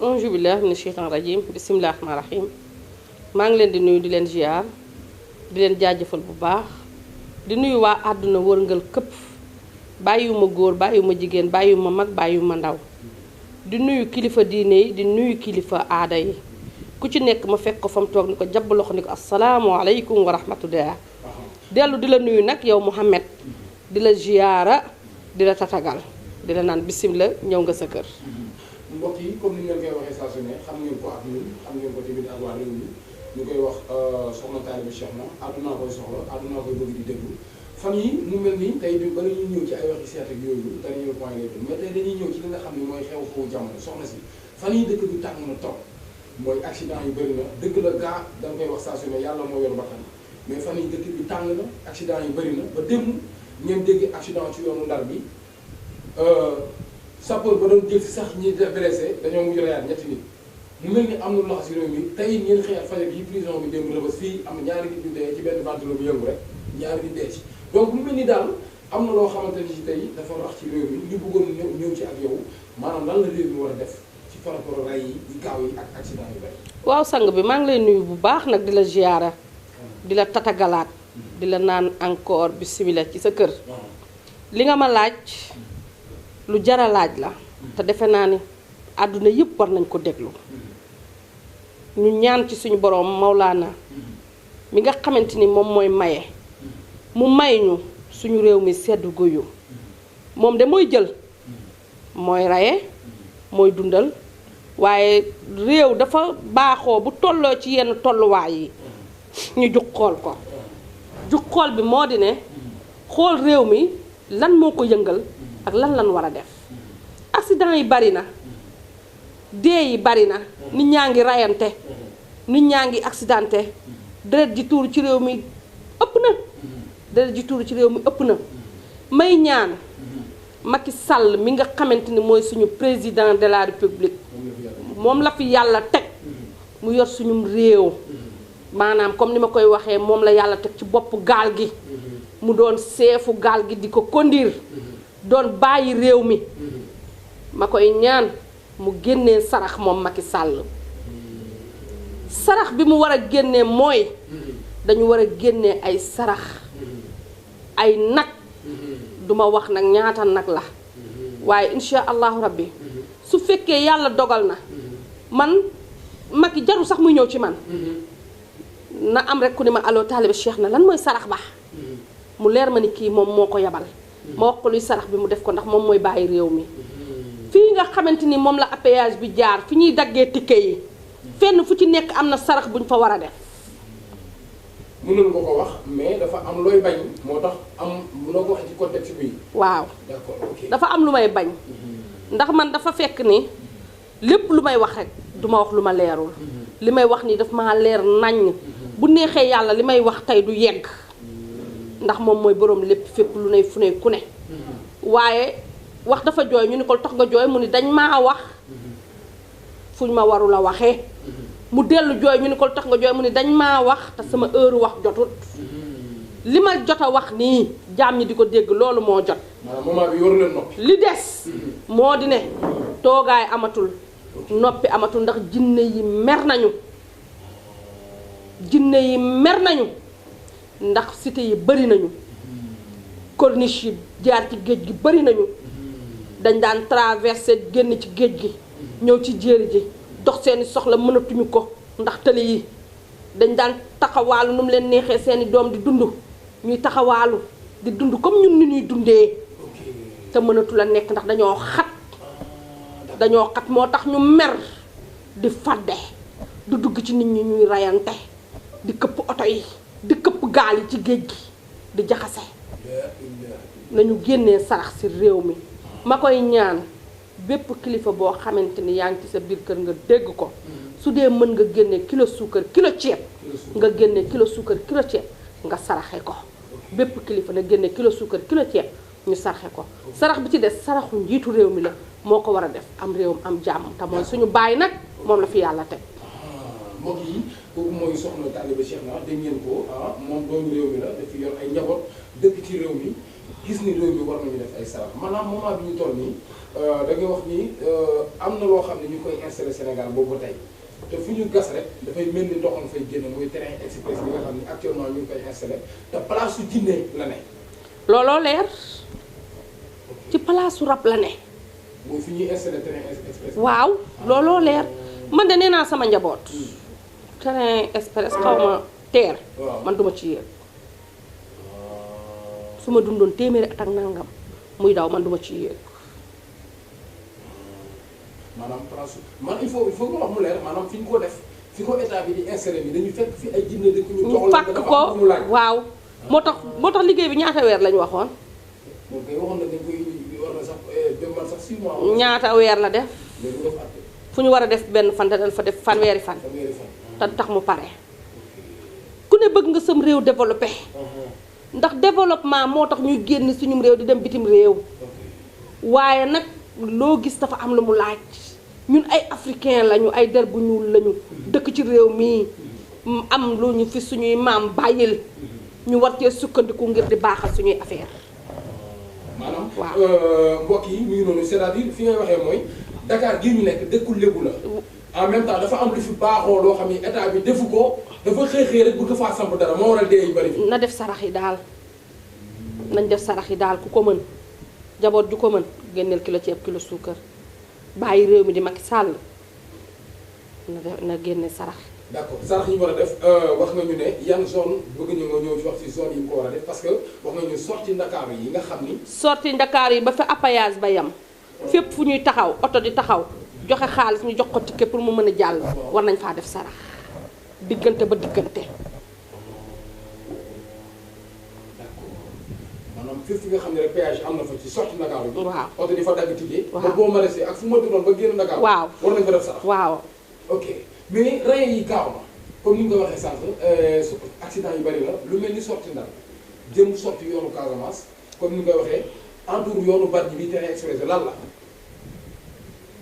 auzu billaahi mina sheytaani rajiim bismillaahi rahmaani rahiim maa ngi leen di nuyu di leen ziar di leen jaajëfal bu baax di nuyu waa àdduna wërngal këpp bàyyiwuma góor bàyyiwuma jigéen bàyyiwuma mag bàyyiwuma ndaw di nuyu kilifa diine yi di nuyu kilifa aada yi ku ci nekk ma fekk ko fa mu toog ni ko jàpp loxo ni ko asalaamaaleykum wa rahmatulah. dellu di la nuyu nag yow Mouhamed di la ziyaara di la tatagal di la naan bisimilah ñëw nga sa kër. mbokk yi comme ni ñu leen koy waxee saa su ne xam ngeen ko ak ñun xam ngeen ko tamit ak waa réew mi ñu koy wax soxna Talibé Cheikh na àdduna koy soxla àdduna koy bëgg di déglu fan yi mu mel ni tey bi bala ñuy ñëw ci ay waxi seet ak yooyu dernier point lay doon mais tey dañuy ñëw ci li nga xam ne mooy xew-xewu jamono soxna si fan yi dëkk bi tàng na trop mooy accident yu bëri na dëgg la gaa da nga koy wax saa su ne yàlla moo yor bakkan mais fan yi dëkk bi tàng na accident yu bëri na ba démb ngeen dégg accident ci yoonu Ndar bi sapeur ba doon jël si sax ñi blessé dañoo mujj rayaat ñetti nit mu mel ni am na loxo si réew mi tey ngeen xëy ak fajar yi prison bi démb Rebeuss fii am na ñaari nit ñu dee ci benn ventilo bu yëngu rek ñaari nit dee ci donc mu mel ni daal am na loo xamante ni si tey dafa rax ci réew mi ñu bëggoon ñëw ci ak yow maanaam lan la réew mi war a def ci par rapport ray yi gaaw yi ak accident yu bari. waaw sang bi maa ngi lay nuyu bu baax nag di la ziyaara di la tatagalaat di la naan encore bisimilah ci sa kër li nga ma laaj lu jara laaj la te defe naa ni àdduna yëpp war nañ ko déglu ñu ñaan ci suñu boroom Maulana mi nga xamante ni moom mooy maye mu may ñu suñu réew mi seddu guyu moom de mooy jël mooy raye mooy dundal waaye réew dafa baaxoo bu tolloo ci yenn tolluwaay yi ñu jug xool ko jug xool bi moo di ne xool réew mi lan moo ko yëngal ak lan war a def accident yi bari na dee yi bari na nit ñaa ngi rayante nit ñaa ngi accidenté deret ji tuuru ci réew mi ëpp na deret ji tuuru ci réew mi ëpp na may ñaan Macky Sall mi nga xamante ni mooy suñu président de la république moom la fi yàlla teg mu yor suñu réew maanaam comme ni ma koy waxee moom la yàlla teg ci boppu gaal gi mu doon seefu gaal gi di ko conduire doon bàyyi réew mi ma koy ñaan mu génnee sarax moom Macky Sall sarax bi mu war a génnee mooy dañu war a génnee ay sarax ay nag duma wax nag ñaata nag la waaye insha allahu rabbi su fekkee yàlla dogal na man Macky jaru sax muy ñëw ci man na am rek ku ni ma allo Talibé Cheikh na lan mooy sarax ba mu leer ma ni kii moom moo ko yabal ma wax ko luy sarax bi mu def ko ndax moom mooy bàyyi réew mi fii nga xamante ni moom la péage bi jaar fi ñuy daggee ticket yi fenn fu ci nekk am na sarax buñ fa war a def. mënul nga ko wax mais dafa am looy bañ moo tax am mënoo ko wax ci contexte bi. waaw d'accord ok dafa am lu may bañ ndax man dafa fekk ni lépp lu may wax rek duma wax lu ma leerul li may wax nii daf maa leer naññ bu neexee yàlla li may wax tey du yegg ndax moom mooy boroom lépp fépp lu ne fu ne ku ne waaye wax dafa jooy ñu ni ko tax nga jooy mu ni dañ maa wax fuñ ma warul a waxee mu dellu jooy ñu ni ko tax nga jooy mu ni dañ maa wax te sama heure wax jotut li ma jot a wax nii jaam ñi di ko dégg loolu moo jot. moment bi waru leen noppi. li des moo di ne toogaay amatul noppi amatul ndax jinne yi mer nañu jinne yi mer nañu ndax cité yi bari nañu corniche yi jaar ci géej gi bari nañu dañ daan traversé génn ci géej gi ñëw ci jéeri ji dox seeni soxla mënatuñu ko ndax tëli yi dañ daan taxawaalu nu mu leen neexee seeni doom di dund ñuy taxawaalu di dund comme ñun ni ñuy dundee te mënatu la nekk ndax dañoo xat moo tax ñu mer di fadde du dugg ci nit ñi ñuy rayante di këpp oto yi di këpp gaal yi ci géej gi di jaxase nañu génnee sarax ci réew mi ma koy ñaan bépp kilifa boo xamante ni yaa ngi ci sa biir kër nga dégg ko su dee mën nga génne kilo suukar kilo ceeb nga génne kilo suukar kilo ceeb nga saraxe ko bépp kilifa na génne kilo suukar kilo ceeb ñu saraxe ko sarax bi ci des saraxu njiitu réew mi la moo ko war a def am réewam am jàmm te mooy suñu baay nag moom la fi yàlla teg. mbokk yi kooku mooy soxna Talibé Cheikh na dégg ngeen ko moom doomu réew mi la dafa yor ay njaboot dëkk ci réew mi gis ni réew mi war nañu def ay sarax maanaam moment bi ñu toll nii da ngay wax ni am na loo xam ne ñu koy installé Sénégal boobu ba tey te fu ñu gas rek dafay mel ni ndox nga fay génne muy train express bi nga xam ne actuellement ñu ngi koy installé te place su jinne la ne. looloo leer ci place su rab la ne. mooy fi ñuy installé train express. waaw looloo leer man de nee naa sama njaboot. train express xaw ma teer. man duma ci yéeg. su ma dundoon téeméeri at ak nangam muy daw man duma ci yéeg. maanaam place man il faut nga wax mu leer maanaam fi ñu ko def fi ko état bi di installé bi dañu fekk fi ay jinne dëkk ñu ñu fàkk ko waaw moo tax liggéey bi ñaata weer lañu waxoon. moom kay waxoon na dañ koy war na sax dem man sax 6 mois. ñaata weer la def. fu ñu war a def benn fan te dañ fa def fanweeri fan. te tax mu pare. ku ne bëgg nga sam réew développé. ndax développement moo tax ñuy génn suñu réew di dem bitim réew. waaye nag loo gis dafa am lu mu laaj. ñun ay africain lañu ay der bu ñuul lañu. dëkk ci réew mii am lu ñu fi suñuy maam bàyyil. ñu war cee sukkandiku ngir di baaxal suñuy affaire maanaam waaw mbokk yi mu ngi noonu c'est-à-dire fi ngay waxee mooy Dakar gii ñu nekk dëkku lébu la en même temps dafa am lu fi baaxoo loo xam ne état bi defu ko dafa xëy rek bëgg faa samp dara moo waral dee yu bari fi. na def sarax yi daal nañ def sarax yi daal ku ko mën jaboot ju ko mën génneel kilo ceeb kilo suukar bàyyi réew mi di Macky Sall na génne sarax. d'accord sarax yi ñu war a def wax nga ñu ne yan zone bëgg ñu nga ñëw ci wax ci zone yi ñu ko war a def parce que wax nga ñu sorti Ndakaaru yi nga xam ni. sorti Ndakaaru yi ba fi appayage ba yam fépp fu ñuy taxaw oto di taxaw joxe xaalis ñu jox ko ticket pour mu mën a jàll. war nañ faa def sarax diggante ba diggante. d'accord maanaam fépp fi nga xam ne rek péage am na fa ci sorti Ndakaaru bi. waaw oto di fa dagg ticket. waaw ba boo maraîcher ak fu ma doon ba génn Ndakaaru. waaw war nañ fa def sarax. waaw. ok mais rey yi gaaw na comme ni nga ko waxee sànq accident yu bari la lu mel ni sorti Ndar jëm sorti yoonu Casamance comme ni nga ko waxee entour yoonu Bargny bi train express lan la.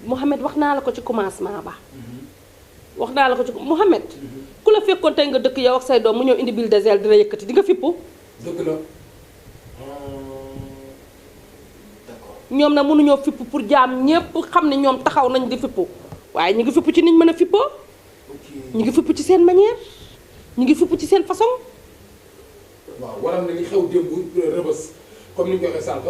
Mouhamed wax naa la ko ci commencement ba. wax naa la ko ci Mouhamed. ku la fekkoon tey nga dëkk yow ak say doom mu ñëw indi bil désert dina yëkkati di nga fippu. dëgg la d'accord. ñoom nag mënuñoo fippu pour jaam ñépp xam ne ñoom taxaw nañ di fippu waaye ñu ngi fippu ci niñ mën a fippoo. ñu ngi fippu ci seen manière ñu ngi fippu ci seen façon. waaw waral na li xew démb Rëbës comme ni ñu ko waxee sànq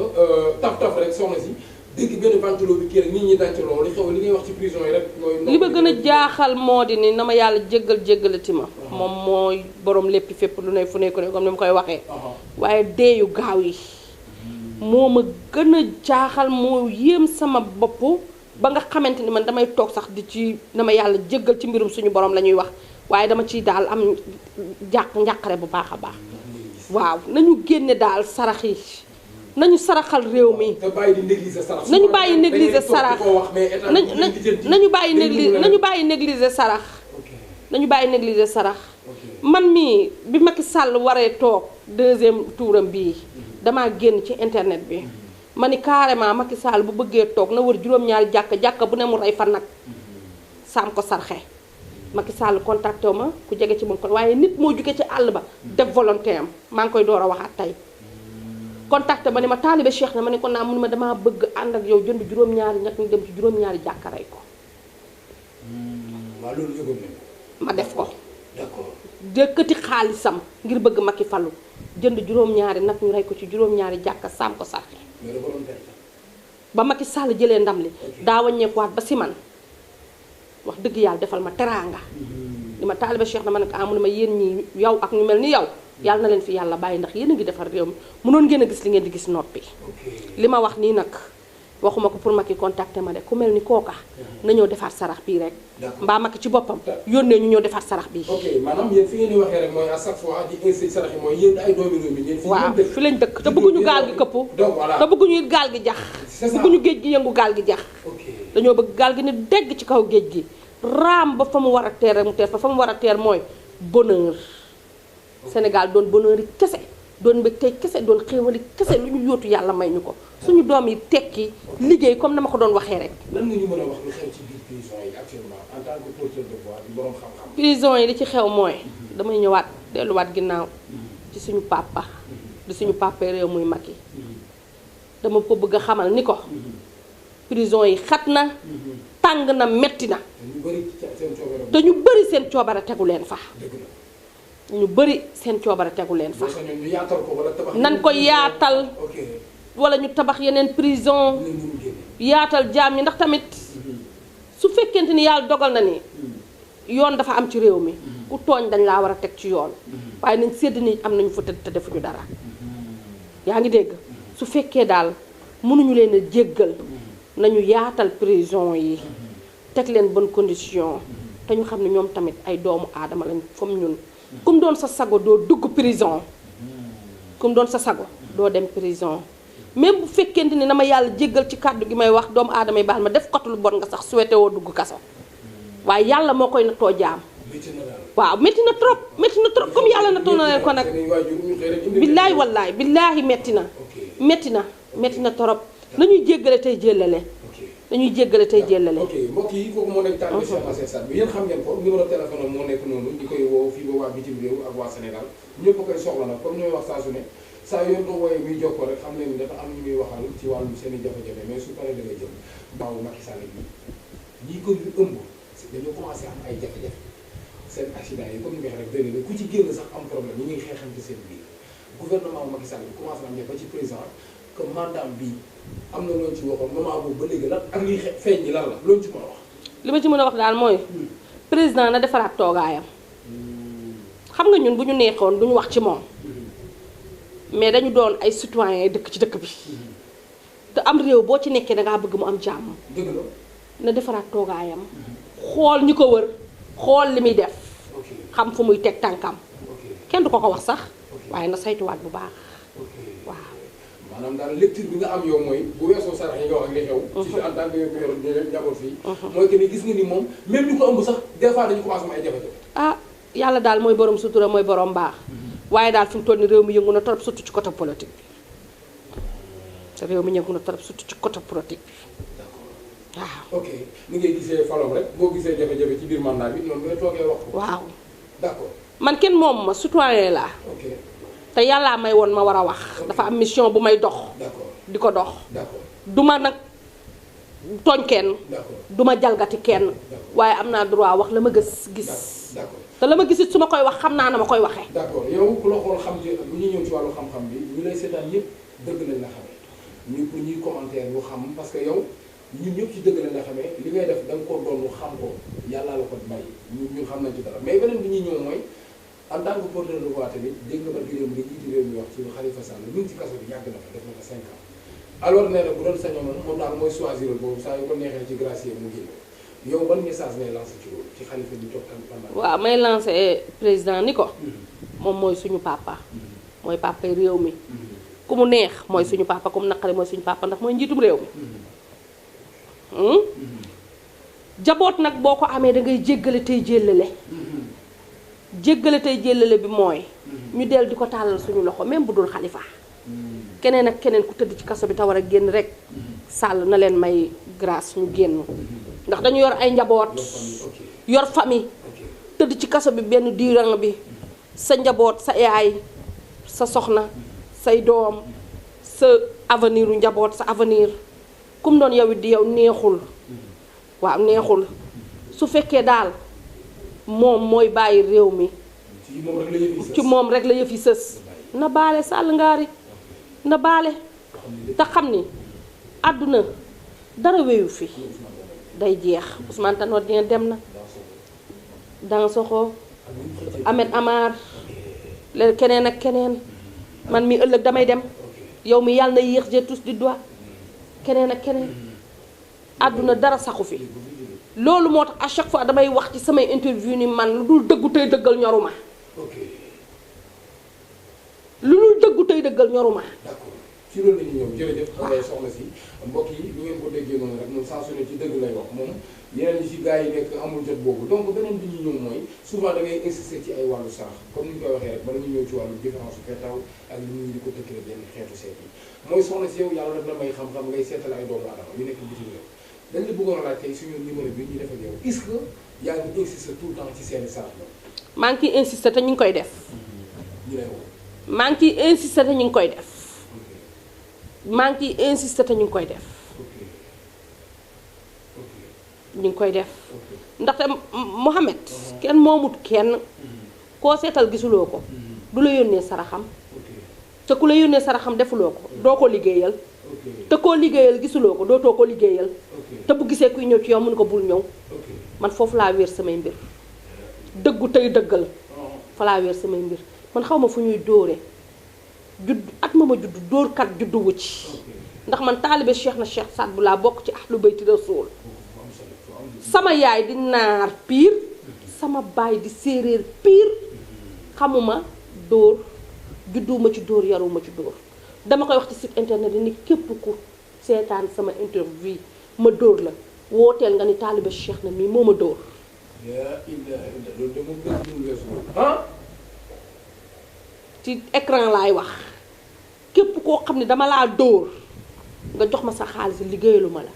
taf rek soxna si dégg benn ventilo bi kii rek nit ñi dancaloo li xew li ngay wax ci prison yi rek. li ma gën a jaaxal moo di ni na ma yàlla jéggalati ma. moom mooy borom lépp fépp lu ne fu nekk ne comme ni ma koy waxee. waaye deeyu gaaw yi moo ma gën a jaaxal moo yéem sama bopp. ba nga xamante ni man damay toog sax di ci dama yàlla jéggal ci mbirum suñu borom la ñuy wax waaye dama ciy daal am njàqare bu baax a baax waaw nañu génne daal sarax yi nañu saraxal réew mi. te bàyyi di négliger sarax. nañu bàyyi négliger sarax nañu bàyyi négliger sarax. nañu bàyyi négliger sarax. man mii bi Macky Sall waree toog deuxième touram bii damaa génn ci internet bi. ma ni carrément Macky Sall bu bëggee toog na wër juróom-ñaari jàkka bu ne mu rey fa nag saam ko sarxe Macky Sall contacté wu ma ku jege ci moom kon waaye nit moo jóge ci àll ba def volonté am maa ngi koy door a waxaat tey contacté ma ni ma taalibe Cheikh na ma ne ko naa mun ma damaa bëgg ànd ak yow jënd juróom-ñaari ñett ñu dem ci juróom-ñaari jàkka rey ko. waaw loolu yëgoon nañu ma def ko. d'accord. jëkkati xaalisam ngir bëgg Macky falu jënd juróom-ñaari nag ñu rey ko ci juróom-ñaari jàkka saam ko sarxe ba Macky Sall jëlee ndam li daa wàññeekuwaat ba si man wax dëgg yàlla defal ma teraanga li ma taaliba Cheikh na ma ne ko amu ne ma yéen ñi yow ak ñu mel ni yow yàlla na leen fi yàlla bàyyi ndax yéen a ngi defar réew mi mënoon ngeen a gis li ngeen di gis noppi li ma wax nii nag waxuma ko pour Macky contacté ma de ku mel ni kooka na ñëw defaat sarax bii rek mbaa Macky ci boppam yónnee ñu ñëw defaat sarax bii. ok maanaam yéen fi ngeen di waxee rek mooy à chaque fois di insisté sarax yi mooy yéen ay doomi réew mi ngeen waaw fi lañ dëkk te bëgguñu gaal gi këpp te bëgguñu it gaal gi jax bëgguñu géej gi yëngu gaal gi jax dañoo bëgg gaal gi ni dégg ci kaw géej gi raam ba fa mu war a teer rek mu teer fa mu war a teer mooy bonheur Sénégal doon bonheur yi kese doon mbégte kese doon xéewali kese lu ñu yóotu yàlla may ñu ko suñu doom yi tekki liggéey comme na ma ko doon waxee rek. lan nga ñu mën a wax lu xew ci biir prison yi actuellement en tant que porteur de voix di borom xam-xam. prison yi li ci xew mooy damay ñëwaat delluwaat ginnaaw ci suñu papa di suñu papa réew muy Macky dama ko bëgg a xamal ni ko prison yi xat na tàng na metti na te ñu bëri seen coobara tegu leen fa ñu bëri seen coobara tegu leen fa nan ko yaatal wala ñu tabax yeneen prison yaatal jaam ñi ndax tamit su fekkente ni yàlla dogal na ni yoon dafa am ci réew mi ku tooñ dañ laa war a teg ci yoon waaye nañ sedd ni am nañu fa tëdd te defuñu dara yaa ngi dégg su fekkee daal mënuñu leen a jéggal nañu yaatal prison yi teg leen bonne condition te ñu xam ne ñoom tamit ay doomu aadama lañ comme ñun kum doon sa sago doo dugg prison kum doon sa sago doo dem prison même bu fekkente ni na ma yàlla jéggal ci kàddu gi may wax doomu aadama yi baal ma def kotu lu bon nga sax souhaité woo dugg kaso waaye yàlla moo koy nattoo jaam waaw métti na trop comme yàlla nattoo na leen ko nag billaay wallaay billaahi métti na trop nañuy jéggale tey jéllale dañuy jéggale tey jéllale ok mbokk yi kooku moo nekk taalibe Cheikh Massène Sarr bi yéen xam ngeen ko numéro téléphone am moo nekk noonu di koy woo fii ba waa bitim réew ak waa Sénégal ñëpp a koy soxla nag comme ñooy wax saa su ne saa yoon ko wooyee muy jokkoo rek xam leen ni dafa am ñu muy waxal ci wàllum seen i jafe-jafe mais su paree da ngay jëm baaw Macky Sall bi ñi ko ñu ëmb dañoo commencé am ay jafe-jafe seen accident yi comme ni nga xam rek ku ci génn sax am problème ñi ngi xeexante seen biir gouvernement Macky Sall bi commencé na am ba ci président que mandat bi am na loolu ci waxoon moment boobu ba léegi lan ak liy feeñ ñi lan la loolu ci mën a wax. li ma ci mën a wax daal mooy président na defaraat toogaayam xam nga ñun bu ñu neexoon duñu wax ci moom mais dañu doon ay citoyens dëkk ci dëkk bi te am réew boo ci nekkee dangaa bëgg mu am jàmm. dëgg la na defaraat toogaayam xool ñi ko wër xool li muy def xam fu muy teg tànkam kenn du ko wax sax waaye na saytuwaat bu baax waaw. maanaam daal lecture bi nga am yow mooy bu weesoo sarax yi nga wax ak li xew. ci en tant que yow ñu njaboot fii. mooy que ni gis nga ni moom même ñu ko ëmb sax des fois dañu commencé am ay jafe-jafe. ah yàlla daal mooy borom sutura mooy borom baax. waaye daal fi mu toll ni réew mi yëngu na trop surtout ci côté politique bi te réew mi yëngu na trop surtout ci côté politique bi waaw. ok ni ngay gisee falom rek boo gisee jafe-jafe ci biir mandat bi noonu nga toogee wax ko. waaw d'accord man kenn moom ma citoyen laa. ok te yàllaa may woon ma war a wax. dafa am mission bu may dox. d'accord di ko dox. d'accord du ma nag tooñ kenn. d'accord du ma jalgati kenn. waaye am naa droit wax la ma gis. d'accord te la ma gisit su ma koy wax xam naa na ma koy waxee. d'accord yow ku la xool xam ci bu ñuy ñëw ci wàllu xam-xam bi ñu lay seetaan ñëpp dëgg lañ la xamee ñu pour ñuy commentaire ñu xam parce que yow ñun ñëpp ci dëgg lañ la xamee li ngay def da nga ko doon xam ko yàlla la ko may ñun xam nañ ci dara mais beneen bi ñuy ñëw mooy en tant que porteur de voix tamit dégg nga ba réew mi jiitu réew mi wax ci Khalifa Sall mi ngi ci kaso bi yàgg na fa def na ko 5 ans alors nee na bu doon sañoon moom daal mooy choisir boobu saa yu ko neexee ci gracier mu génn yow ban message ngay lancé ci loolu ci Khalifa bi toog tamit. waaw may lancé président ni ko moom mooy suñu papa mooy papa réew mi ku mu neex mooy suñu papa ku mu naqari mooy suñu papa ndax mooy njiitum réew mi jaboot nag boo ko amee da ngay jéggale tey jéllale jéggale tey jéllale bi mooy ñu del di ko tàllal suñu loxo même bu dul Khalifa keneen ak keneen ku tëdd ci kaso bi te war a génn rek Sall na leen may grâce ñu génn ndax dañu yor ay njaboot yor famille tëdd ci kaso bi benn diirang bi sa njaboot sa yaay sa soxna say doom sa avenir u njaboot sa avenir kum doon yow it di yow neexul waaw neexul su fekkee daal moom mooy bàyyi réew mi ci moom rek la yëf yi sës na baale Sall ngaari na baale te xam ni àdduna dara wéyu fi day jeex Ousmane Tanor Dieng dem na Dansokho Ahmed Amar leen keneen ak keneen man mi ëllëg damay dem yow mi yàlla na yéex je tous du doigt keneen ak keneen àdduna dara saxu fi loolu moo tax à chaque fois damay wax ci samay interview ni man lu dul dëggu tey dëggal ñoruma lu dul dëggu tey dëggal ñoruma. d'accord ci loolu la ñuy ñëw jërëjëf xam ngay soxna si mbokk yi lu ngeen ko déggee noonu rek moom saa su ne ci dëgg lay wax moom yeneen ñi ci gars yi nekk amul jot boobu donc beneen bi ñuy ñëw mooy souvent da ngay insister ci ay wàllu sarax comme ni ñu koy waxee rek bala ñu ñëw ci wàllu différence su fettaw ak li ñuy di ko tëkkale benn xeetu seet yi mooy soxna si yow yàlla def na may xam-xam ngay seetal ay doomu aadama yu nekk bitim réew dañ la bëggoon a laaj tey suñu numéro bi ñu def ak yow est-ce que yaa ngi insister tout le temps ci seeni sarax la maa ngi ciy insister te ñu ngi koy def ñu lay woo maa ngi ciy insister te ñu ngi koy def maa ngi ciy insister te ñu ngi koy def ñu ngi koy def ndaxte Mohamed kenn moomut kenn koo seetal gisuloo ko du la yónnee saraxam te ku la yónnee saraxam defuloo ko doo ko liggéeyal te koo liggéeyal gisuloo ko dootoo ko liggéeyal te bu gisee kuy ñëw ci yow mun ko bul ñëw man foofu laa wéer samay mbir dëggu tey dëggal fa laa wéer samay mbir man xaw ma fu ñuy dóore judd at ma judd dóorkat juddu wu ci ndax man taalibe Cheikh na Cheikh Saad bu laa bokk ci ahlu bayti rasul sama yaay di naar piir sama baay di séeréer piir xamuma dóor judduwuma ci dóor yaruma ci dóor dama koy wax ci site internet yi ni képp ku seetaan sama interview ma dóor la wooteel nga ni taalibe Cheikh na mii moo ma dóor ci écran laay wax képp koo xam ne dama laa dóor nga jox ma sa xaalis liggéeyalu ma la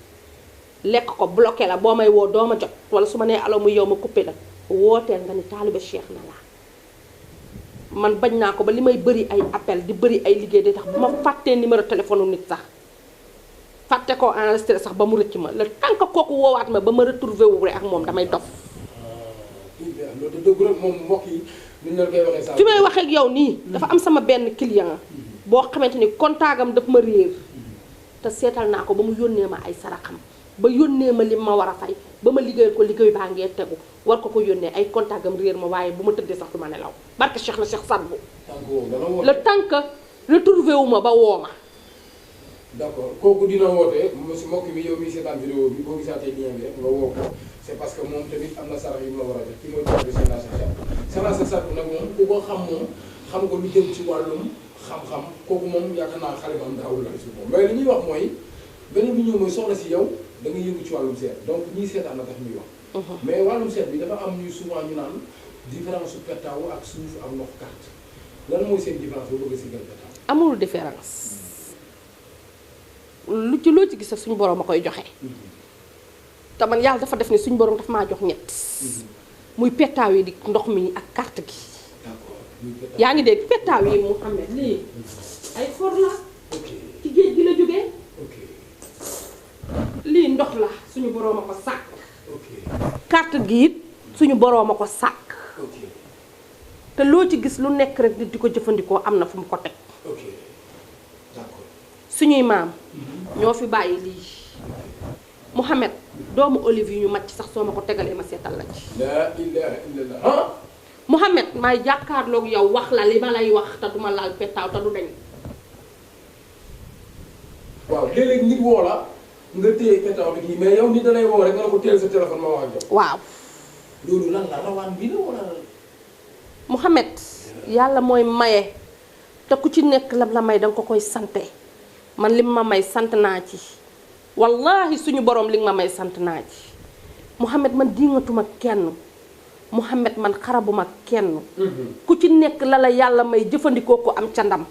lekk ko bloqué la boo may woo doo ma jot wala su ma nee alo muy yow ma coupé la wooteel nga ni taalibe Cheikh na laa man bañ naa ko ba li may bëri ay appel di bëri ay liggéey day tax bu ma fàttee numéro téléphone nit sax fàtte ko enregistré sax ba mu rëcc ma le tant que kooku woowaat ma ba ma retrouvé wu rek ak moom damay dof loolu dëgg rek moom mbokk yi ni ñu leen koy waxee fi may waxee ak yow nii dafa am sama benn client boo xamante ni contagam daf ma réer te seetal naa ko ba mu yónnee ma ay saraxam ba yónnee ma li ma war a fay ba ma liggéeyal ko liggéey baa ngee tegu war ko yónnee ay contagam réer ma waaye bu ma tëddee sax du ma nelaw barke Cheikh na Cheikh Saad bu le temps que retrouvé wu ma ba woo ma d'accord kooku dina woote si mbokk mi yow mi seetaan vidéo bi boo gisaatee lien bi rek nga woo ko c'est parce que moom tamit am na sarax yu mu la war a def ki mooy taalibe Cheikh na Cheikh Saad bu nag moom ku ko xam moom xam ko lu jëm ci wàllum xam-xam kooku moom yaakaar naa xale bu am daawul la si moom mais li ñuy wax mooy beneen bi ñëw mooy soxla si yow da nga yëngu ci wàllum seet donc ñii seetaan na tax ñuy wax mais wàllum seet bi dafa am ñuy souvent ñu naan différence su pettaaw ak suuf ak ndox carte lan mooy seen différence boo bëgg a sigal pettaaw amul différence lu ci loo ci gis suñu borom a koy joxe te man yàlla dafa def ni suñu borom dafa maa jox ñett muy pettaaw yi di ndox mi ak carte gi yaa ngi dégg pettaaw yi mu xam ne lii ay for la ci géej gi la jógee lii ndox la suñu boroom a ko sàkk carte gi it suñu boroom a ko sàkk te loo ci gis lu nekk rek di ko jëfandikoo am na fu mu ko teg suñuy maam ñoo fi bàyyi lii Mouhamed doomu olive yi ñu màcc sax soo ma ko tegalee ma seetal la ci la ilaha illallah Mouhamed maay jàkkaarloog yow wax la li ma lay wax te duma laal pettaaw te du dañ waaw léeg-léeg nit woo la nga téye pettaaw bi kii mais yow nit da lay woo rek nga ne ko téel sa téléphone ma wax ak yow waaw loolu lan la rawaan bi la wala Mouhamed yàlla mooy maye te ku ci nekk lam la may danga ko koy sante man li ma may sant naa ci wallahi suñu borom li nga ma may sant naa ci Mouhamed man diingatuma kenn Mouhamed man xarabuma kenn ku ci nekk la la yàlla may jëfandikoo ko am ca ndam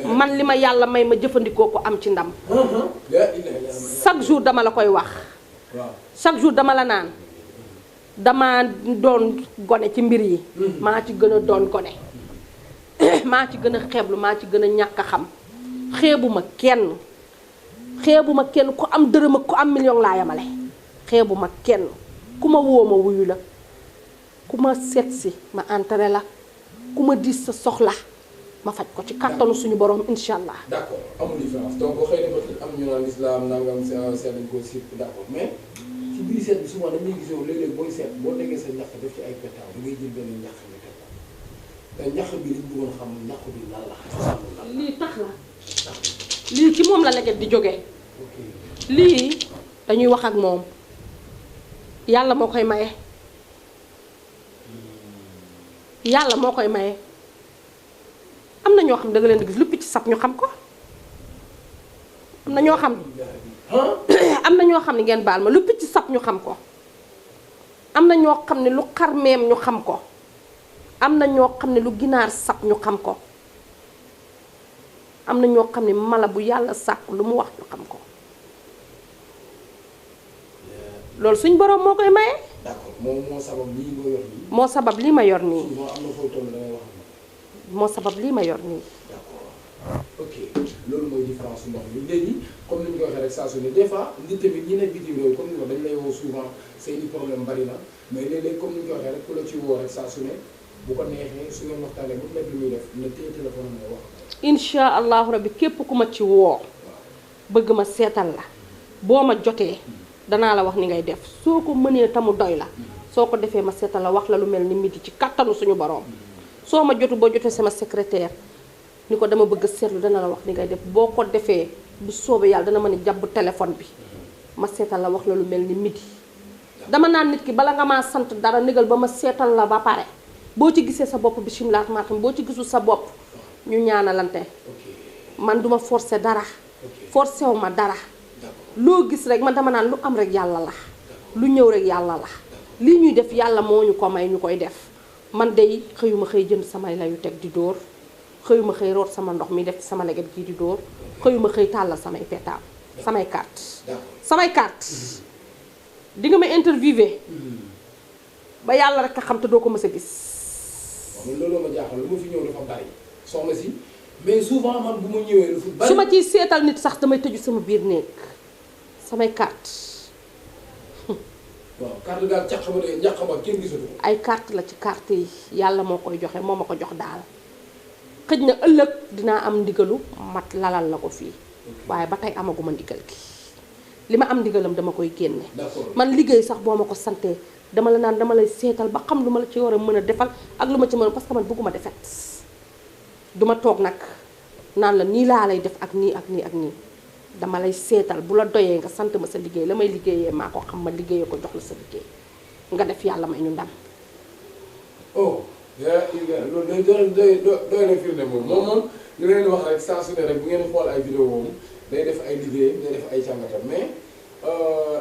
man li ma yàlla may ma jëfandikoo ko am ci ndam chaque jour dama la koy wax chaque jour dama la naan dama doon gone ci mbir yi maa ci gën a doon gone maa ci gën a xeeblu maa ci gën a ñàkk a xam xeebuma kenn ku am dërëm ak ku am million laa yamale xeebuma kenn ku ma woo ma wuyu la ku ma seet si ma entré la ku ma diis sa soxla ma faj ko ci kattanu suñu borom incha allah. d'accord amul différence donc xëy na peut-être am ñu naan l'islam nangam seet nañ ko si d'accord mais ci biir seet bi souvent dañuy gis yow léeg-léeg booy seet boo tegee sa ñax def ci ay pétaw da ngay jël benn ñax nga teg te ñax bi liñ bëggoon xam ñax bi lan la. lii tax la lii ci moom la leget di jóge lii dañuy wax ak moom yàlla moo koy maye yàlla moo koy maye am na ñoo xam ne da nga leen di gis lu picc sab ñu xam ko am na ñoo xam am na ñoo xam ne ngeen baal ma lu picc sab ñu xam ko am na ñoo xam ne lu xarmeem ñu xam ko am na ñoo xam ne lu ginaar sab ñu xam ko am na ñoo xam ne mala bu yàlla sàkk lu mu wax ñu xam ko loolu suñ borom moo koy maye. d'accord moo sabab lii nga yor nii. moo sabab lii ma yor nii. souvent am na fooy toll da ngay wax. moo sabab lii ma yor nii. d'accord ok loolu mooy différence ndox mi léegi comme ni ñu ko waxee rek saa su ne des fois nit tamit ñi nekk bitim réew comme ni ko dañ lay woo souvent seeni problème bari na mais léeg-léeg comme ni ñu ko waxee rek ku la ci woo rek saa su ne bu ko neexee su ngeen waxtaanee bu nekk lu muy def na téye téléphone am nga wax. incha allahu rabbi képp ku ma ci woo bëgg ma seetal la boo ma jotee danaa la wax ni ngay def soo ko mënee tamu doy la soo ko defee ma seetal la wax la lu mel ni midi ci kattanu suñu borom soo ma jotu boo jotee sama secrétaire ni ko dama bëgg seetlu dana la wax ni ngay def boo ko defee bu soobee yàlla dana mën a jàpp téléphone bi ma seetal la wax la lu mel ni midi dama naan nit ki bala nga maa sant dara négal ba ma seetal la ba pare boo ci gisee sa bopp bismillah rahmaan rahim boo ci gisul sa bopp ñu ñaanalante man duma forcer dara forcé wu ma dara loo gis rek man dama naan lu am rek yàlla la lu ñëw rek yàlla la lii ñuy def yàlla moo ñu ko may ñu koy def man day xëyuma xëy jënd samay layu teg di dóor xëyuma xëy root sama ndox mi def ci sama leget gii di dóor xëyuma xëy tàllal samay pétaaw samay carte di nga ma interviewé ba yàlla rek a xam te doo ko mës a gis. waaw loolu ma jaaxal lu ma fi ñëw dafa bari soxna si mais souvent man bu ma ñëwee lu fi bari su ma ciy seetal nit sax damay tëju sama biir néeg samay carte waaw carte daal càq ba de ñàq ba kenn gisatu ko. ay carte la ci carte yi yàlla moo koy joxe moo ma ko jox daal xëj na ëllëg dinaa am ndigalu mat lalal la ko fii waaye ba tey amaguma ndigal gi li ma am ndigalam dama koy génne. man liggéey sax boo ma ko santee dama la naan dama lay seetal ba xam lu ma la ci war a mën a defal ak lu ma ci mën parce que man bëgguma defet duma toog nag naan la nii laa lay def ak nii ak nii ak nii dama lay seetal bu la doyee nga sant ma sa liggéey la may liggéeyee maa ko xam ma liggéeyee ko jox la sa liggéey nga def yàlla may ñu ndam. oh loolu doy na firnde moom li leen wax rek saa su ne rek bu ngeen xool ay vidéo moom day def ay liggéeyam day def ay càngatam mais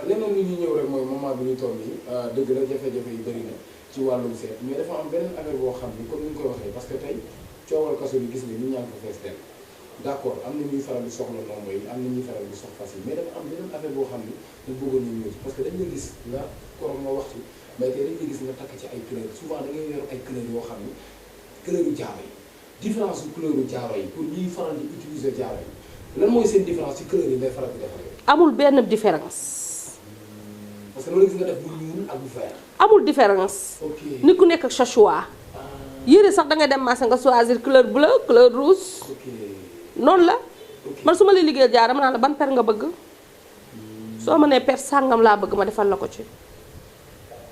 leneen li ñuy ñëw rek mooy moment bi ñu toll nii dëgg la jafe-jafe yu bëri na ci wàllum seet mais dafa am beneen affaire boo xam ni comme ni ñu koy waxee parce que tey coowal kaso bi gis nga ñu ñaan ko fees del d'accord am na ñuy faral di soxla nombre yi am na ñuy faral di sox fas yi mais dafa am beneen affaire boo xam ni dañ bëggoon ñu ñëw ci parce que dañ la gis nga korom nga wax ci mais tey dañ la gis nga takk ci ay couleur souvent da ngay yor ay couleur yoo xam ni couleur yu jaaro yi différence yu couleur yu jaaro yi pour ñuy faral di utiliser jaaro yi lan mooy seen différence ci couleur yi ngay faral di defaree. amul benn différence. parce que loolu gis nga def bu ñuul ak bu vert. amul différence. ok nit ku nekk ak sa choix. yére sax da ngay dem marché nga choisir couleur bleu couleur rouge. ok noonu la. man su ma lay liggéeyal jaar dama naan la ban per nga bëgg. soo ma nee per sàngam laa bëgg ma defal la ko ci.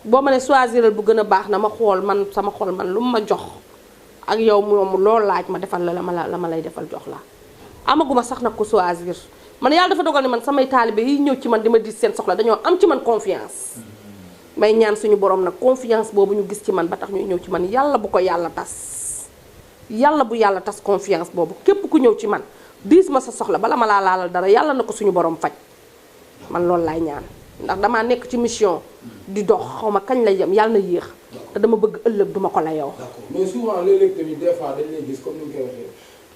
boo ma ne choisiral bu gën a baax na ma xool man sama xol man lu ma jox ak yow moom loolu laaj ma defal la la ma lay defal jox la amaguma sax nag ko choisir man yàlla dafa dogal ni man samay taalibe yi ñëw ci man di ma di seen soxla dañoo am ci man confiance. may ñaan suñu borom nag confiance boobu ñu gis ci man ba tax ñuy ñëw ci man yàlla bu ko yàlla tas yàlla bu yàlla tas confiance boobu képp ku ñëw ci man diis ma sa soxla bala ma laa laalal dara yàlla na ko suñu borom faj man loolu laay ñaan ndax damaa nekk ci mission di dox xaw ma kañ lay yem yàlla na yéex te dama bëgg ëllëg duma ko layoo. d'accord mais souvent léeg-léeg tamit des fois dañ lay gis comme ni ñu koy waxee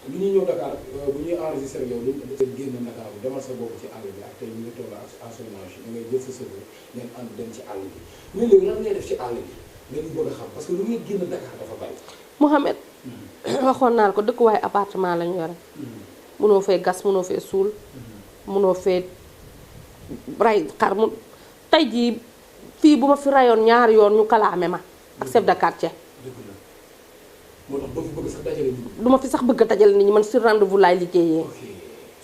lu ñuy ñëw Dakar bu ñuy enregistré yow dañu génn Dakar bi demal sa bopp ci àll bi ak tey ñu ngi toll en chômage da ngay jël sa sëb ngeen ànd dem ci àll bi mais léegi lan ngay def ci àll bi nga ñu bëgg a xam parce que lu ñuy génn Dakar dafa bari. Mouhamed waxoon naa ko dëkkuwaay appartement lañu yore mënoo fee gas mënoo fee suul mënoo fee ray xar mu tey jii fii bu ma fi rayoon ñaari yoon ñu kalaame ma ak chef de quartier. moo tax doo fi bëgg sax dajale nit ñi. du ma fi sax bëgg a dajale nit ñi man sur rendez-vous laay liggéeyee.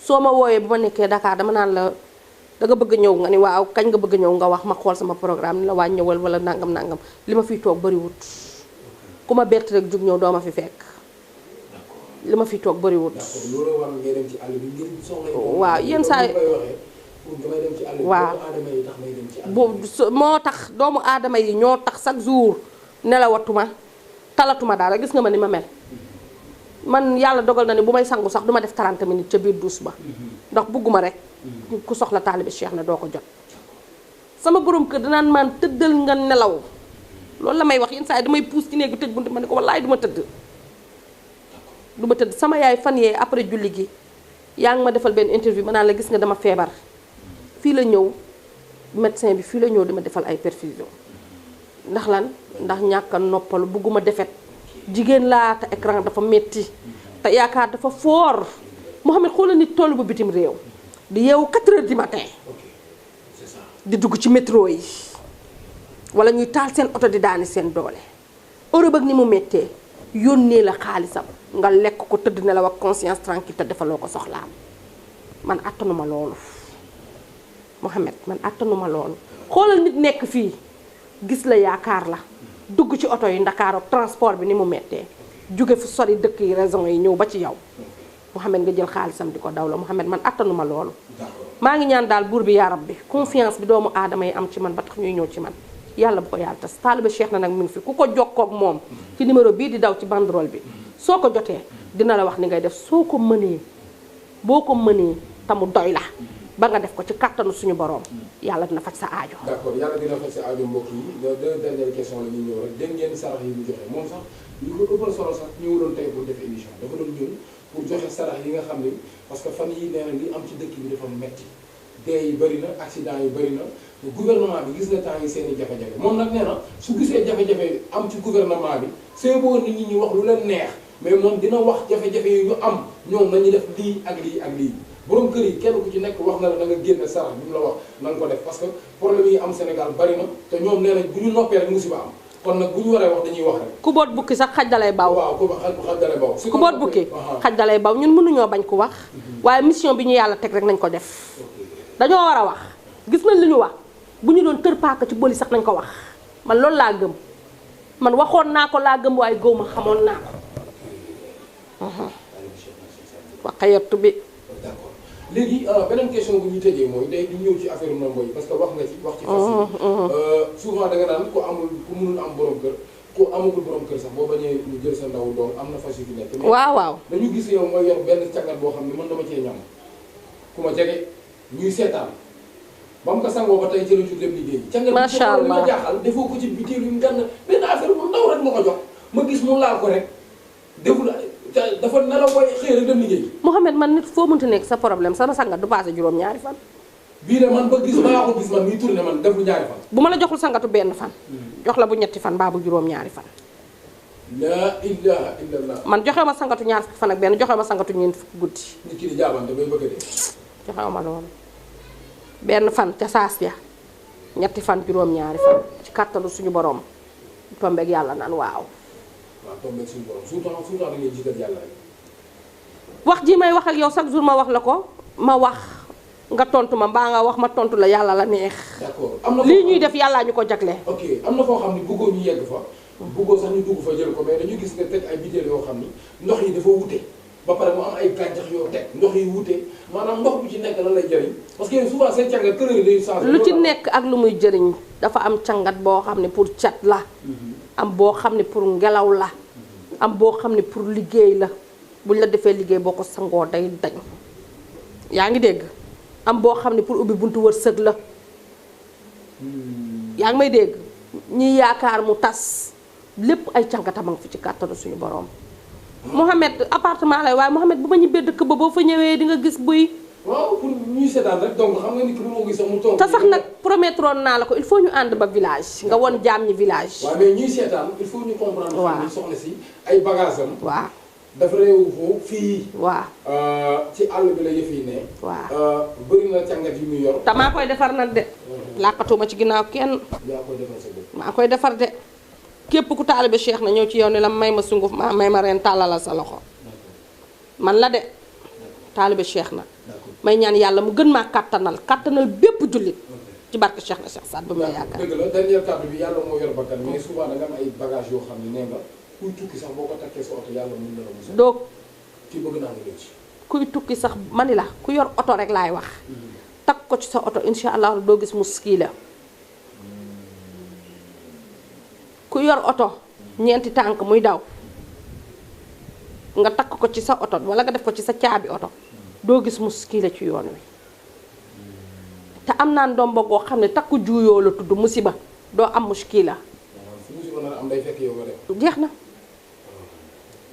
soo ma wooyee bu ma nekkee Dakar dama naan la danga bëgg ñëw nga ni waaw kañ nga bëgg ñëw nga wax ma xool sama programme ni la waa ñëwal wala nangam nangam li ma fiy toog bariwut ku ma bett rek jug ñëw doo ma fi fekk. li ma fiy toog bariwut. loolu war ngay dem ci àll bi ngir soxla. waaw yenn saa yi waaw moo tax doomu aadama yi ñoo tax chaque jour nelawatuma talatuma daal gis nga ma ni ma mel man yàlla dogal na ni bu may sangu sax duma def 30 minutes ca biir douche ba ndax bugguma rek ku soxla taalibe Cheikh na doo ko jot sama borom kër danaan maan tëddal nga nelaw loolu la may wax yenn saa yi damay puus ci néegu tëj buntu ma ne ko wallaay duma tëdd sama yaay fan yee après julli gi yaa ngi ma defal benn interview ma naan la gis nga dama feebar fii la ñëw médecin bi fii la ñëw dama defal ay perfusion ndax lan ndax ñàkk a noppalu bugguma defet jigéen laa te écran dafa metti te yaakaar dafa foor Mouhamed xoolal nit tollu bu bitim réew di yeewu 4 heures du matin c'est ça. di dugg ci métro yi wala ñuy taal seen oto di daani seen doole Europe ak ni mu méttee yónnee la xaalisam nga lekk ko tëdd ne la wax conscience tranquille te defaloo ko soxlaam man attanuma loolu Mouhamed man attanuma loolu xoolal nit nekk fii gis la yaakaar la dugg ci oto yi Ndakaaru ak transport bi ni mu méttee jóge fu sori dëkk yi raison yi ñëw ba ci yow Mouhamed nga jël xaalisam di ko daw la Mouhamed man attanuma loolu maa ngi ñaan daal buur bi yaa Rabbi confiance bi doomu aadama yi am ci man ba tax ñuy ñëw ci man yàlla bu ko yàlla tas taaliba Cheikh na nag mu ngi fi ku ko jokkoo ak moom ci numéro bii di daw ci banderole bi soo ko jotee dina la wax ni ngay def soo ko mënee boo ko mënee te mu doy la ba nga def ko ci kattanu suñu borom yàlla dina faj sa aajo. d'accord yàlla dina faj sa aajo mbokk yi deux dernières questions la ñuy ñëw rek dégg ngeen sarax yi mu joxe moom sax li ko ëppal solo sax ñëwuloon tey pour def émission dafa doon ñëw pour joxe sarax yi nga xam ni parce que fan yi nee na li am ci dëkk bi dafa metti dee yi bëri na accident yi bëri na gouvernement bi gis na temps yi seen i jafe-jafe moom nag nee na su gisee jafe-jafe am ci gouvernement bi c'est bon nit ñi wax lu leen neex mais moom dina wax jafe-jafe yi ñu am ñoom nañu def lii ak lii ak lii borom kër yi kenn ku ci nekk wax na la na nga génne sarax bi mu la wax na nga ko def parce que problème yi am Sénégal bari na te ñoom nee nañ bu ñu noppee rek musiba am kon nag bu ñu waree wax dañuy wax rek. ku boot bukki sax xaj dalay baw. waaw ku xaj dalay baw. ku boot bukki xaj dalay baw ñun mënuñoo bañ ko wax. waaye mission bi ñu yàlla teg rek nañ ko def. dañoo war a wax gis nañ li ñu wax bu ñu doon tër paaka ci bëli sax nañ ko wax man loolu laa gëm man waxoon naa ko laa gëm waaye gëw ma xamoon naa ko. waxayatu bi. d'accord léegi beneen question bu ñu tëjee mooy day di ñëw ci affaire nombo yi parce que wax nga ci wax ci fas yi souvent da nga naan ku mënul am borom kër ku amagul borom kër sax boo bañee ñu jël sa ndaw doom am na fas yu fi nekk. waaw waaw dañu gis yow nga yor benn càngat boo xam ne mën dama cee ñam ku ma jege ñuy seetaan ba mu ko sangoo ba tey jëla jur dem liggéey. macha allah càngat bi ma jaaxal defoo ko ci bitéel yu ngand benn affaire bu ndaw rek ma ko jox ma gis mu laal ko rek deful dafa nelaw booy xëy rek dem liggéey. Mouhamed man nit foo mënti nekk sa problème sama sangat du passé juróom-ñaari fan. bii de man ba gis maa ko gis man muy tourné man deful ñaari fan. bu ma la joxul sangatu benn fan. jox la bu ñetti fan baa bu juróom-ñaari fan. la ilaha illallah. man joxe ma sangatu ñaar fukki fan ak benn joxe ma sangatu ñeent fukki guddi. nit ki di jaabante bay bëgg a dee. joxe ma loolu benn fan ca saas ya ñetti fan juróom-ñaari fan ci kàttalu suñu borom tombeeg yàlla naan waaw. waaw tombeeg suñu borom suñu da ngay jiital yàlla rek. wax ji may wax ak yow chaque jour ma wax la ko ma wax nga tontu ma mbaa nga wax ma tontu la yàlla la neex. d'accord am na lii ñuy def yàllaa ñu ko jagle. ok am na foo xam ni bëggoo ñu yegg fa. bëggoo sax ñu dugg fa jël ko mais dañu gis nga teg ay biteel yoo xam ni ndox yi dafa wute ba pare mu am ay gàncax yoo teg ndox yi wute maanaam ndox bu ci nekk lan lay jëriñ parce que souvent seen càngat kër yi day changé. lu ci nekk ak lu muy jëriñ dafa am càngat boo xam ne pour cat la. am boo xam ne pour ngelaw la. am boo xam ne pour liggéey la buñ la defee liggéey boo ko sangoo day dañ. yaa ngi dégg am boo xam ne pour ubbi buntu wërsëg la. yaa ngi may dégg ñi yaakaar mu tas lépp ay càngatam a ngi fi ci kàttanu suñu borom. Mouhamed appartement lay waaye Mouhamed bu ma ñibbee dëkk ba boo fa ñëwee di nga gis buy. waaw pour ñuy seetaan rek donc xam nga ni ki mënoo gis sax mu toog. te sax nag promettroon naa la ko il faut ñu ànd ba village nga won jaam ñi village. waaw mais ñuy seetaan il faut ñu comprendre. waaw xam ni soxna si ay bagages am. waaw dafa réewu ko fii. waaw ci àll bi la yëf yi ne. waaw bëri na càngat yu muy yor. te maa koy defar nag de. làqatuma ci ginnaaw kenn. yaa koy defal sa bopp. maa koy defar de képp ku taalibe Cheikh na ñëw ci yow ni la may ma sunguf ma may ma ren tàllala sa loxo man la de taalibe Cheikh na may ñaan yàlla mu gën maa kàttanal bépp jullit ci barke Cheikh na Cheikh Saad ba muy yaakaar. dëgg la dernier kàddu bi yàlla moo yor bakkan mais souvent da nga am ay bagages yoo xam ne nee nga kuy tukki sax boo ko takkee sa oto yàlla mun na la musal. doo kii bëgg naa nga ñëw ci. kuy tukki sax mani la ku yor oto rek laay wax takk ko ci sa oto incha allah doo gis muskii la ku yor oto ñeenti tànk muy daw nga takk ko ci sa oto wala nga def ko ci sa caabi oto doo gis muskii la ci yoon wi te am naa ndombo goo xam ne takku juuyoo la tudd musiba doo am muskii la su musiba nar am day fekk yow nga def. jeex na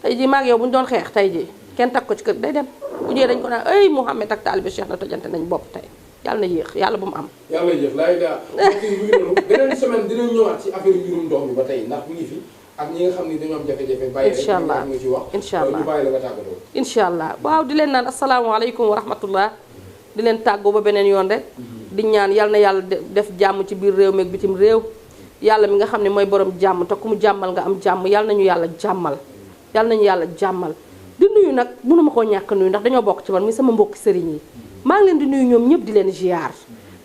tey jii maag yow bu ñu doon xeex tey jii kenn takk ko ci kër day dem bu ñëwee dañ ko naan ay Mouhamed ak taalibe Cheikh na tojante nañ bopp tey yàlla na yéex yàlla bu mu am. yàlla yéex laay daa mbokk yi mu ngi noonu beneen semaine dinañ ñëwaat ci affaire mbirum ndox mi ba tey ndax mi ngi fi ak ñi nga xam ni dañoo am jafe-jafe bàyyi rek incha allah nga ci wax incha allah ñu bàyyi la nga tàggatoo incha allah waaw di leen naan asalaamaaleykum wa rahmatullah di leen tàggoo ba beneen yoon rek di ñaan yal na yàlla def jàmm ci biir réew mi ak bitim réew yàlla mi nga xam ne mooy borom jàmm te ku mu jàmmal nga am jàmm yal nañu yàlla jàmmal yal nañu yàlla jàmmal di nuyu nag mënuma koo ñàkk nuyu ndax dañoo bokk ci man muy sama mbokki sëriñ yi maa ngi leen di nuyu ñoom ñëpp di leen ziar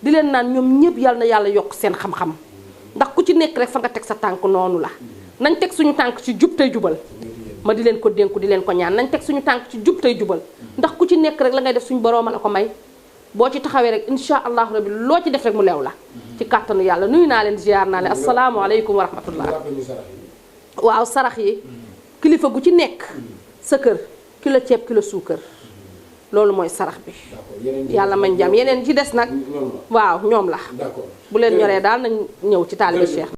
di leen naan ñoom ñëpp yal na yàlla yokk seen xam-xam ndax ku ci nekk rek fa nga teg sa tànk noonu la nañ teg suñu tànk ci jub tey jubal ma di leen ko dénku di leen ko ñaan nañ teg suñu tànk ci jub tey jubal ndax ku ci nekk rek la ngay def suñu borooma la ko may boo ci taxawee rek insha allahu rabbi loo ci def rek mu leew la ci kàttanu yàlla nuyu naa leen ziar naa leen asalaamaaleykum wa rahmatullah waaw sarax yi kilifa gu ci nekk sa kër kilo ceeb kilo suukar loolu mooy sarax bi yàlla mañ jàmm yeneen ci des nag waaw ñoom la bu leen ñoree daal nañ ñëw ci taalibe Cheikh